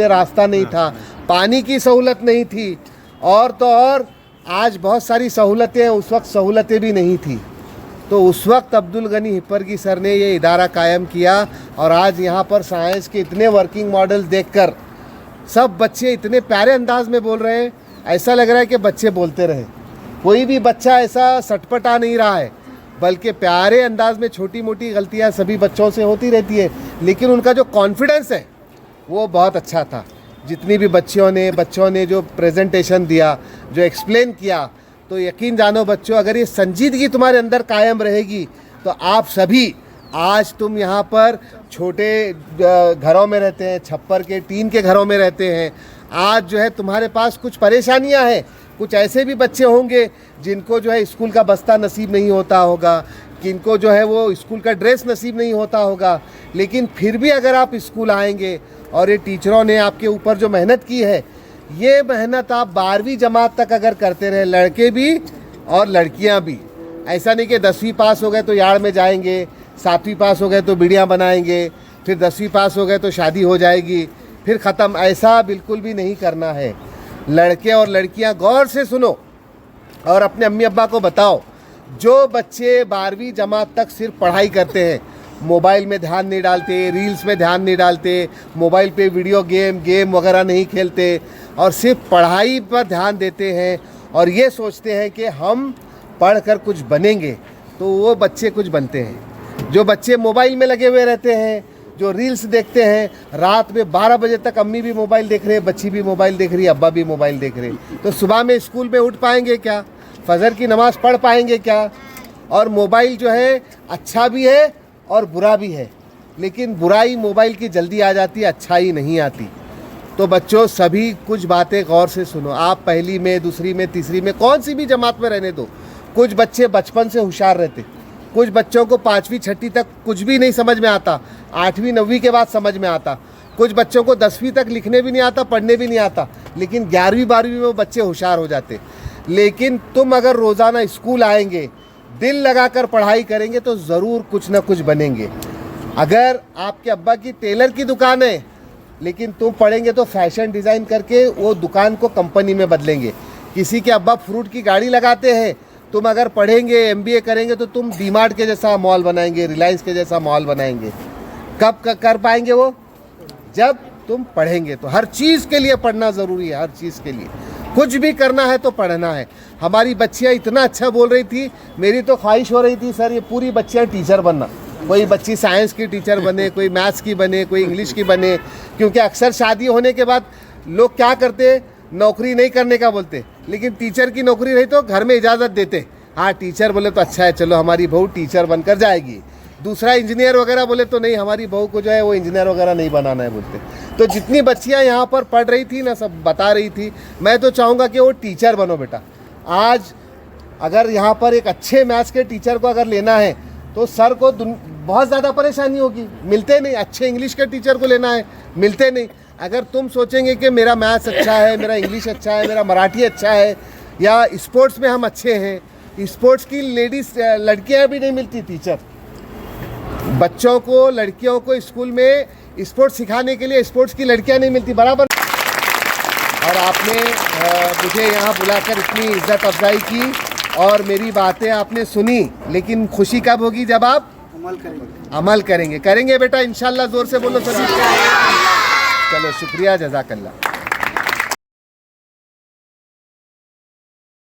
रास्ता नहीं था, पानी की सहूलत नहीं थी, और तो और आज बहुत सारी सहूलतें, उस वक्त सहूलतें भी नहीं थी। तो उस वक्त अब्दुल गनी हिप्परगी सर ने ये इदारा कायम किया और आज यहाँ पर साइंस के इतने वर्किंग मॉडल्स देखकर सब बच्चे इतने प्यारे अंदाज में बोल रहे हैं, ऐसा लग रहा है कि बच्चे बोलते रहे। कोई भी बच्चा ऐसा सटपटा नहीं रहा है, बल्कि प्यारे अंदाज में छोटी मोटी गलतियाँ सभी बच्चों से होती रहती है, लेकिन उनका जो कॉन्फिडेंस है वो बहुत अच्छा था। जितनी भी बच्चों ने जो प्रेजेंटेशन दिया, जो एक्सप्लेन किया, तो यकीन जानो बच्चों, अगर ये संजीदगी तुम्हारे अंदर कायम रहेगी तो आप सभी, आज तुम यहाँ पर छोटे घरों में रहते हैं, छप्पर के टीन के घरों में रहते हैं, आज जो है तुम्हारे पास कुछ परेशानियाँ हैं। कुछ ऐसे भी बच्चे होंगे जिनको जो है स्कूल का बस्ता नसीब नहीं होता होगा, किनको जो है वो स्कूल का ड्रेस नसीब नहीं होता होगा, लेकिन फिर भी अगर आप स्कूल आएंगे और ये टीचरों ने आपके ऊपर जो मेहनत की है, ये मेहनत आप 12वीं जमात तक अगर करते रहे, लड़के भी और लड़कियां भी, ऐसा नहीं कि 10वीं पास हो गए तो यार्ड में जाएंगे, 7वीं पास हो गए तो बिड़ियाँ बनाएंगे, फिर 10वीं पास हो गए तो शादी हो जाएगी, फिर ख़त्म, ऐसा बिल्कुल भी नहीं करना है। लड़के और लड़कियां गौर से सुनो और अपने अम्मी अब्बा को बताओ, जो बच्चे 12वीं जमात तक सिर्फ पढ़ाई करते हैं, मोबाइल में ध्यान नहीं डालते, रील्स में ध्यान नहीं डालते, मोबाइल पे वीडियो गेम वगैरह नहीं खेलते और सिर्फ पढ़ाई पर ध्यान देते हैं और ये सोचते हैं कि हम पढ़कर कुछ बनेंगे, तो वो बच्चे कुछ बनते हैं। जो बच्चे मोबाइल में लगे हुए रहते हैं, जो रील्स देखते हैं, रात में 12 बजे तक अम्मी भी मोबाइल देख रहे हैं, बच्ची भी मोबाइल देख रही है, अब्बा भी मोबाइल देख रहे हैं, तो सुबह में स्कूल में उठ पाएंगे क्या? फजर की नमाज़ पढ़ पाएंगे क्या? और मोबाइल जो है अच्छा भी है और बुरा भी है, लेकिन बुराई मोबाइल की जल्दी आ जाती है, अच्छाई नहीं आती। तो बच्चों, सभी कुछ बातें गौर से सुनो। आप पहली में, दूसरी में, तीसरी में, कौन सी भी जमात में रहने दो, कुछ बच्चे बचपन से होशियार रहते, कुछ बच्चों को 5वीं 6वीं तक कुछ भी नहीं समझ में आता, 8वीं 9वीं के बाद समझ में आता, कुछ बच्चों को 10वीं तक लिखने भी नहीं आता, पढ़ने भी नहीं आता, लेकिन 11वीं 12वीं में वो बच्चे होशियार हो जाते। लेकिन तुम अगर रोज़ाना स्कूल आएंगे, दिल लगाकर पढ़ाई करेंगे, तो ज़रूर कुछ ना कुछ बनेंगे। अगर आपके अब्बा की टेलर की दुकान है, लेकिन तुम पढ़ेंगे तो फैशन डिज़ाइन करके वो दुकान को कंपनी में बदलेंगे। किसी के अब्बा फ्रूट की गाड़ी लगाते हैं, तुम अगर पढ़ेंगे, MBA करेंगे, तो तुम डीमार्ट के जैसा मॉल बनाएंगे, रिलायंस के जैसा मॉल बनाएंगे। कब कर पाएंगे वो? जब तुम पढ़ेंगे। तो हर चीज़ के लिए पढ़ना ज़रूरी है, हर चीज़ के लिए। कुछ भी करना है तो पढ़ना है। हमारी बच्चियाँ इतना अच्छा बोल रही थी, मेरी तो ख्वाहिश हो रही थी सर ये पूरी बच्चियाँ टीचर बनना, कोई बच्ची साइंस की टीचर बने, कोई मैथ्स की बने, कोई इंग्लिश की बने, क्योंकि अक्सर शादी होने के बाद लोग क्या करते, नौकरी नहीं करने का बोलते, लेकिन टीचर की नौकरी रही तो घर में इजाज़त देते, हाँ टीचर बोले तो अच्छा है, चलो हमारी बहू टीचर बनकर जाएगी। दूसरा इंजीनियर वगैरह बोले तो नहीं, हमारी बहू को जो है वो इंजीनियर वगैरह नहीं बनाना है बोलते। तो जितनी बच्चियां यहाँ पर पढ़ रही थी ना, सब बता रही थी, मैं तो चाहूँगा कि वो टीचर बनो बेटा। आज अगर यहाँ पर एक अच्छे मैथ्स के टीचर को अगर लेना है तो सर को बहुत ज़्यादा परेशानी होगी, मिलते नहीं। अच्छे इंग्लिश के टीचर को लेना है, मिलते नहीं। अगर तुम सोचेंगे कि मेरा मैथ्स अच्छा है, मेरा इंग्लिश अच्छा है, मेरा मराठी अच्छा है, या स्पोर्ट्स में हम अच्छे हैं, स्पोर्ट्स की लड़कियाँ भी नहीं मिलती टीचर। बच्चों को, लड़कियों को स्कूल में स्पोर्ट्स सिखाने के लिए स्पोर्ट्स की लड़कियां नहीं मिलती बराबर। और आपने मुझे यहाँ बुलाकर इतनी इज्जत अफजाई की और मेरी बातें आपने सुनी, लेकिन खुशी कब होगी? जब आप अमल करेंगे। करेंगे बेटा इंशाल्लाह, जोर से बोलो सभी। चलो शुक्रिया, जज़ाकल्लाह।